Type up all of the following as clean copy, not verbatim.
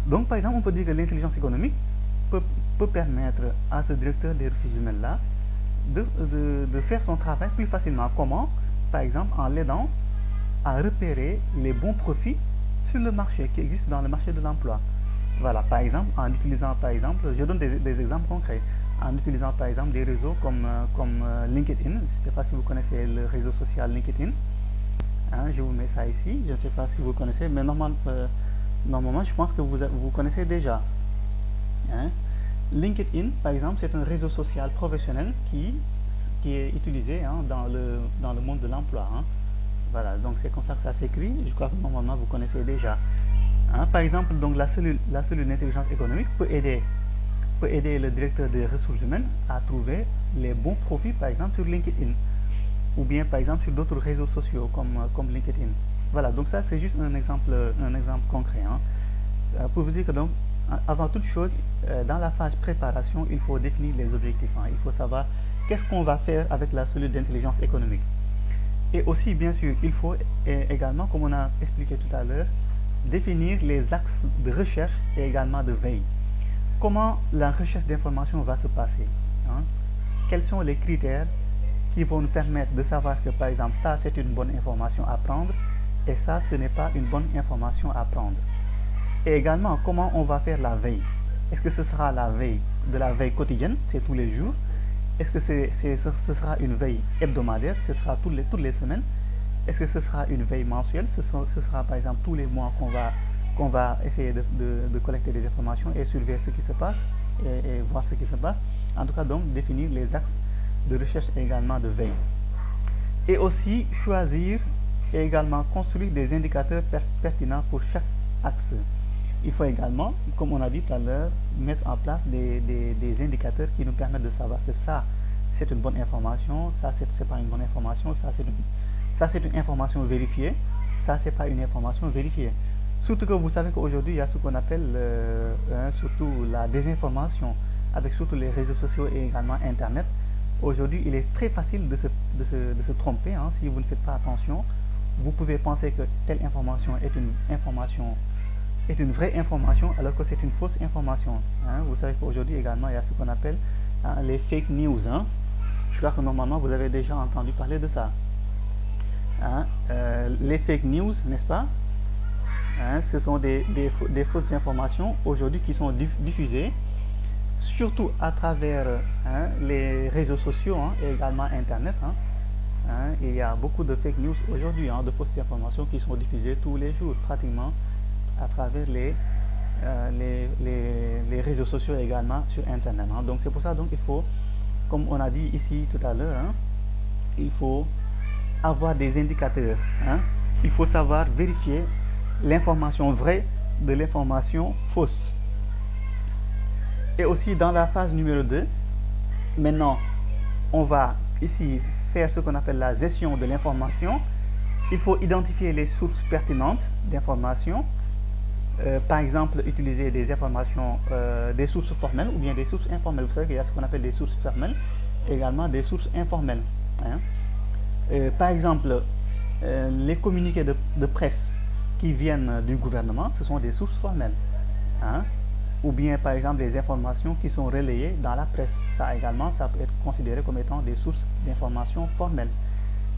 Donc, par exemple, on peut dire que l'intelligence économique peut permettre à ce directeur des ressources humaines-là de faire son travail plus facilement. Comment? Par exemple, en l'aidant à repérer les bons profits sur le marché qui existent dans le marché de l'emploi. Voilà, par exemple, en utilisant, par exemple, je donne des exemples concrets, en utilisant, par exemple, des réseaux comme LinkedIn. Je ne sais pas si vous connaissez le réseau social LinkedIn. Hein, je vous mets ça ici. Je ne sais pas si vous connaissez, mais normalement, je pense que vous connaissez déjà. Hein. LinkedIn, par exemple, c'est un réseau social professionnel qui est utilisé, hein, dans le monde de l'emploi. Hein. Voilà, donc c'est comme ça que ça s'écrit. Je crois que normalement vous connaissez déjà. Hein. Par exemple, donc la cellule d'intelligence économique peut aider le directeur des ressources humaines à trouver les bons profits, par exemple sur LinkedIn, ou bien par exemple sur d'autres réseaux sociaux comme LinkedIn. Voilà, donc ça c'est juste un exemple concret. Hein. Pour vous dire que donc, avant toute chose, dans la phase préparation, il faut définir les objectifs. Hein. Il faut savoir qu'est-ce qu'on va faire avec la cellule d'intelligence économique. Et aussi, bien sûr, il faut également, comme on a expliqué tout à l'heure, définir les axes de recherche et également de veille. Comment la recherche d'informations va se passer, hein? Quels sont les critères qui vont nous permettre de savoir que, par exemple, ça c'est une bonne information à prendre et ça ce n'est pas une bonne information à prendre. Et également, comment on va faire la veille. Est-ce que ce sera la veille de la veille quotidienne, c'est tous les jours? Est-ce que ce sera une veille hebdomadaire, ce sera toutes les semaines? Est-ce que ce sera une veille mensuelle? Ce sera par exemple tous les mois qu'on va essayer de collecter des informations et surveiller ce qui se passe et voir ce qui se passe. En tout cas, donc, définir les axes de recherche et également de veille. Et aussi choisir et également construire des indicateurs pertinents pour chaque axe. Il faut également, comme on a dit tout à l'heure, mettre en place des indicateurs qui nous permettent de savoir que ça, c'est une bonne information, ça, c'est pas une bonne information, ça, c'est une information vérifiée, ça, c'est pas une information vérifiée. Surtout que vous savez qu'aujourd'hui, il y a ce qu'on appelle surtout la désinformation, avec surtout les réseaux sociaux et également Internet. Aujourd'hui, il est très facile de se tromper, hein, si vous ne faites pas attention. Vous pouvez penser que telle information est une vraie information alors que c'est une fausse information. Hein. Vous savez qu'aujourd'hui également il y a ce qu'on appelle les fake news. Hein. Je crois que normalement vous avez déjà entendu parler de ça. Hein. Les fake news, n'est-ce pas? Hein, ce sont des fausses informations aujourd'hui qui sont diffusées, surtout à travers les réseaux sociaux, hein, et également Internet. Hein. Hein, il y a beaucoup de fake news aujourd'hui, hein, de fausses informations qui sont diffusées tous les jours pratiquement à travers les réseaux sociaux également sur Internet. Hein. Donc c'est pour ça donc il faut, comme on a dit ici tout à l'heure, hein, il faut avoir des indicateurs. Hein. Il faut savoir vérifier l'information vraie de l'information fausse. Et aussi dans la phase numéro 2, maintenant on va ici faire ce qu'on appelle la gestion de l'information. Il faut identifier les sources pertinentes d'informations. Par exemple, utiliser des informations, des sources formelles ou bien des sources informelles. Vous savez qu'il y a ce qu'on appelle des sources formelles, également des sources informelles. Hein. Par exemple, les communiqués de presse qui viennent du gouvernement, ce sont des sources formelles. Hein. Ou bien, par exemple, des informations qui sont relayées dans la presse. Ça également, ça peut être considéré comme étant des sources d'informations formelles.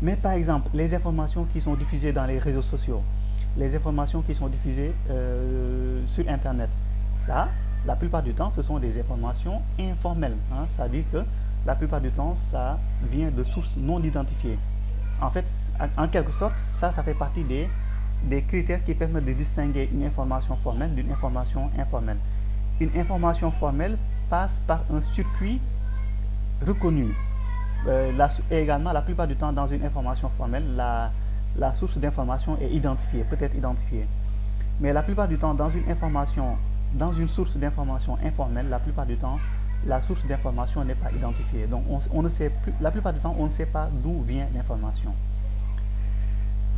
Mais par exemple, les informations qui sont diffusées dans les réseaux sociaux, les informations qui sont diffusées sur Internet, ça, la plupart du temps, ce sont des informations informelles. Hein. C'est-à-dire que la plupart du temps, ça vient de sources non identifiées. En fait, en quelque sorte, ça fait partie des critères qui permettent de distinguer une information formelle d'une information informelle. Une information formelle passe par un circuit reconnu. Et également, la plupart du temps, dans une information formelle, la source d'information est identifiée, peut être identifiée. Mais la plupart du temps, dans une source d'information informelle, la plupart du temps, la source d'information n'est pas identifiée. Donc, on ne sait plus, la plupart du temps, on ne sait pas d'où vient l'information.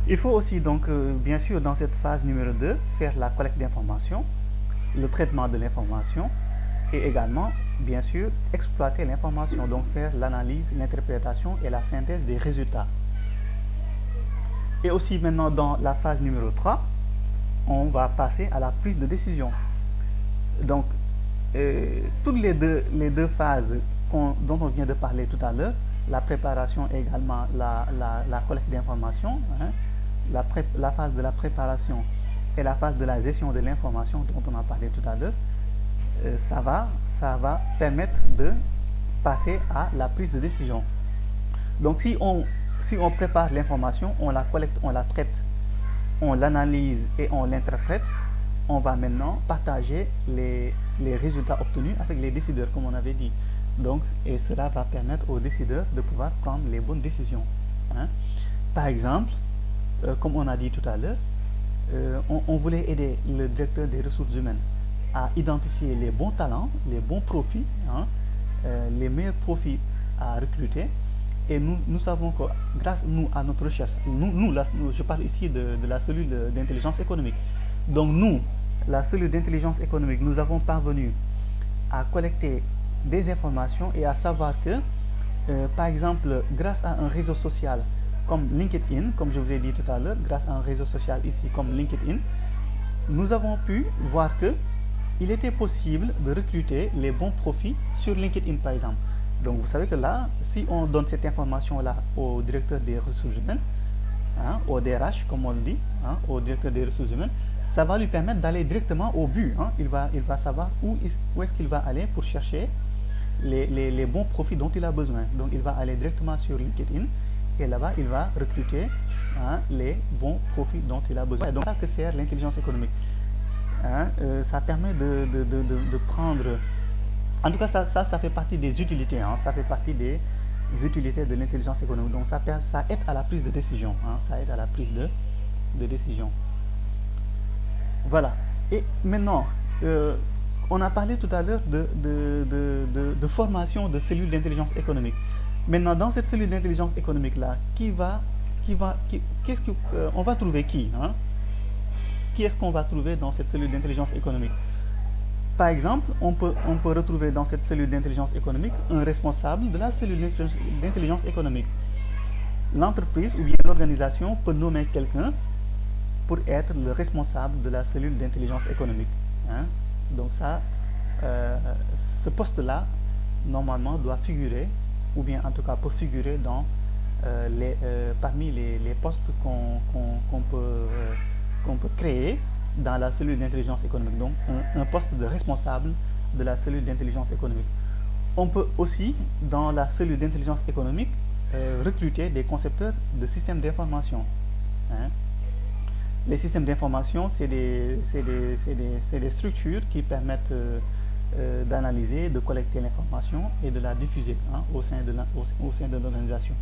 Il faut aussi, donc, bien sûr, dans cette phase numéro 2, faire la collecte d'informations, le traitement de l'information et également, bien sûr, exploiter l'information, donc faire l'analyse, l'interprétation et la synthèse des résultats. Et aussi maintenant dans la phase numéro 3, on va passer à la prise de décision. Donc, toutes les deux phases dont on vient de parler tout à l'heure, la préparation et également la collecte d'informations, hein, la phase de la préparation et la phase de la gestion de l'information dont on a parlé tout à l'heure, ça va permettre de passer à la prise de décision. Donc si on prépare l'information, on la collecte, on la traite, on l'analyse et on l'interprète, on va maintenant partager les résultats obtenus avec les décideurs, comme on avait dit. Donc, et cela va permettre aux décideurs de pouvoir prendre les bonnes décisions. Hein. Par exemple, comme on a dit tout à l'heure, on voulait aider le directeur des ressources humaines à identifier les bons talents, les bons profils, hein, les meilleurs profils à recruter. Et nous savons que grâce à notre recherche, je parle ici de la cellule d'intelligence économique. Donc nous, la cellule d'intelligence économique, nous avons parvenu à collecter des informations et à savoir que, par exemple, grâce à un réseau social comme LinkedIn, comme je vous ai dit tout à l'heure, grâce à un réseau social ici comme LinkedIn, nous avons pu voir que il était possible de recruter les bons profils sur LinkedIn, par exemple. Donc vous savez que là, si on donne cette information-là au directeur des ressources humaines, hein, au DRH, comme on le dit, hein, au directeur des ressources humaines, ça va lui permettre d'aller directement au but. Hein. Il va savoir où est-ce qu'il va aller pour chercher les bons profils dont il a besoin. Donc il va aller directement sur LinkedIn et là-bas, il va recruter, hein, les bons profils dont il a besoin. Et donc ça que sert l'intelligence économique. Hein, ça permet de prendre... En tout cas, ça fait partie des utilités. Hein, ça fait partie des utilités de l'intelligence économique. Donc ça aide à la prise de décision. Hein, ça aide à la prise de décision. Voilà. Et maintenant, on a parlé tout à l'heure de formation de cellules d'intelligence économique. Maintenant, dans cette cellule d'intelligence économique-là, on va trouver qui, hein? Qui est-ce qu'on va trouver dans cette cellule d'intelligence économique? Par exemple, on peut retrouver dans cette cellule d'intelligence économique un responsable de la cellule d'intelligence économique. L'entreprise ou bien l'organisation peut nommer quelqu'un pour être le responsable de la cellule d'intelligence économique. Hein? Donc ça, ce poste-là, normalement, doit figurer, ou bien en tout cas peut figurer dans, parmi les postes qu'on peut créer dans la cellule d'intelligence économique. Donc un poste de responsable de la cellule d'intelligence économique. On peut aussi, dans la cellule d'intelligence économique, recruter des concepteurs de systèmes d'information. Hein? Les systèmes d'information, c'est des structures qui permettent d'analyser, de collecter l'information et de la diffuser, hein, au sein de l'organisation.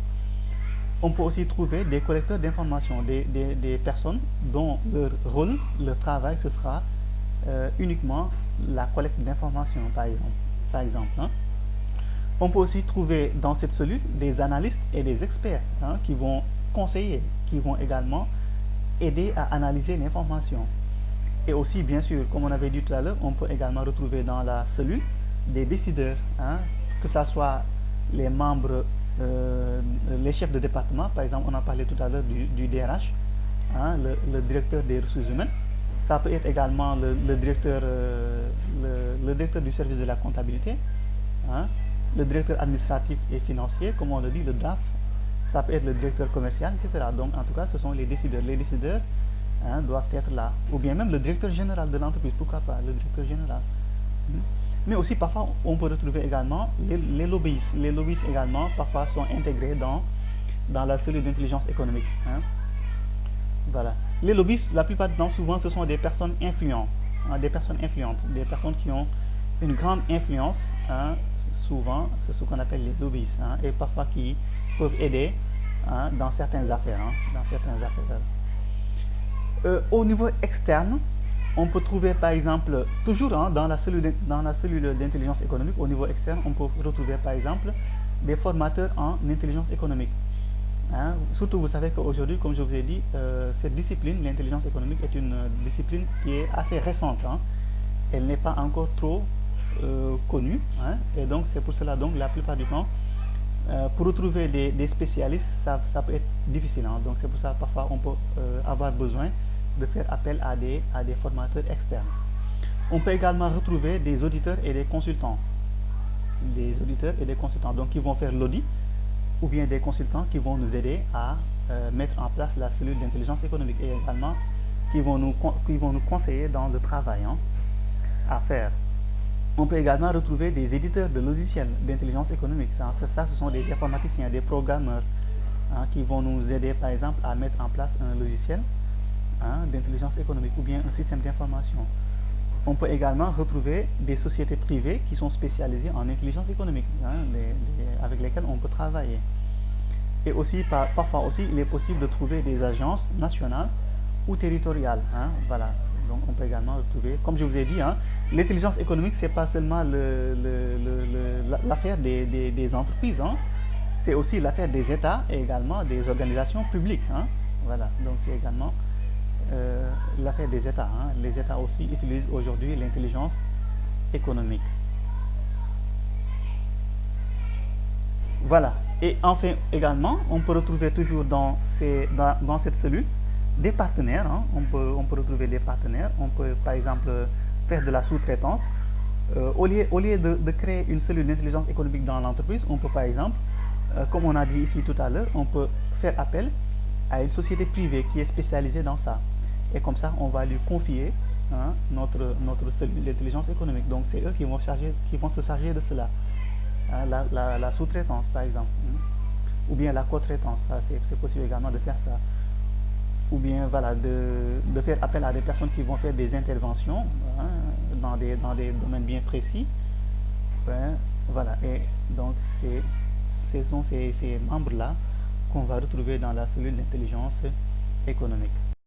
On peut aussi trouver des collecteurs d'informations, des personnes dont leur rôle, leur travail, ce sera uniquement la collecte d'informations, par exemple. Hein. On peut aussi trouver dans cette cellule des analystes et des experts, hein, qui vont conseiller, qui vont également aider à analyser l'information. Et aussi, bien sûr, comme on avait dit tout à l'heure, on peut également retrouver dans la cellule des décideurs, hein, que ce soit les membres, les chefs de département. Par exemple, on a parlé tout à l'heure du DRH, hein, le directeur des ressources humaines. Ça peut être également le directeur du service de la comptabilité, hein, le directeur administratif et financier, comme on le dit, le DAF. Ça peut être le directeur commercial, etc. Donc, en tout cas, ce sont les décideurs. Les décideurs, hein, doivent être là. Ou bien même le directeur général de l'entreprise, pourquoi pas, le directeur général. Mais aussi, parfois, on peut retrouver également les lobbyistes. Les lobbyistes également, parfois, sont intégrés dans la cellule d'intelligence économique. Hein. Voilà. Les lobbyistes, la plupart du temps, souvent, ce sont des personnes influentes. Hein, des personnes qui ont une grande influence. Hein, souvent, c'est ce qu'on appelle les lobbyistes. Hein, et parfois qui peuvent aider, hein, dans certaines affaires. Hein, au niveau externe, on peut trouver par exemple, toujours, hein, dans la cellule d'intelligence économique, au niveau externe, on peut retrouver par exemple des formateurs en intelligence économique. Hein. Surtout, vous savez qu'aujourd'hui, comme je vous ai dit, cette discipline, l'intelligence économique, est une discipline qui est assez récente. Hein. Elle n'est pas encore trop connue. Hein. Et donc, c'est pour cela, donc, la plupart du temps, pour retrouver des spécialistes, ça peut être difficile. Hein. Donc, c'est pour ça, parfois, on peut avoir besoin de faire appel à des formateurs externes. On peut également retrouver des auditeurs et des consultants. Des auditeurs et des consultants, donc qui vont faire l'audit, ou bien des consultants qui vont nous aider à mettre en place la cellule d'intelligence économique, et également qui vont nous conseiller dans le travail à faire. On peut également retrouver des éditeurs de logiciels d'intelligence économique. Ça, ce sont des informaticiens, des programmeurs qui vont nous aider, par exemple, à mettre en place un logiciel d'intelligence économique ou bien un système d'information. On peut également retrouver des sociétés privées qui sont spécialisées en intelligence économique, avec lesquelles on peut travailler. Et aussi, parfois aussi, il est possible de trouver des agences nationales ou territoriales. Voilà. Donc, on peut également retrouver, comme je vous ai dit, l'intelligence économique, c'est pas seulement l'affaire des entreprises, c'est aussi l'affaire des États et également des organisations publiques. Voilà. Donc, c'est également l'affaire des États. Les États aussi utilisent aujourd'hui l'intelligence économique. Voilà. Et enfin également, on peut retrouver toujours dans cette cellule des partenaires. On peut retrouver des partenaires. On peut par exemple faire de la sous-traitance. Au lieu de créer une cellule d'intelligence économique dans l'entreprise, on peut par exemple, comme on a dit ici tout à l'heure, on peut faire appel à une société privée qui est spécialisée dans ça. Et comme ça, on va lui confier notre cellule d'intelligence économique. Donc c'est eux qui vont se charger de cela. La sous-traitance par exemple, ou bien la co-traitance, c'est possible également de faire ça, ou bien voilà, de faire appel à des personnes qui vont faire des interventions dans des domaines bien précis. Voilà, et donc ce sont ces membres là qu'on va retrouver dans la cellule d'intelligence économique.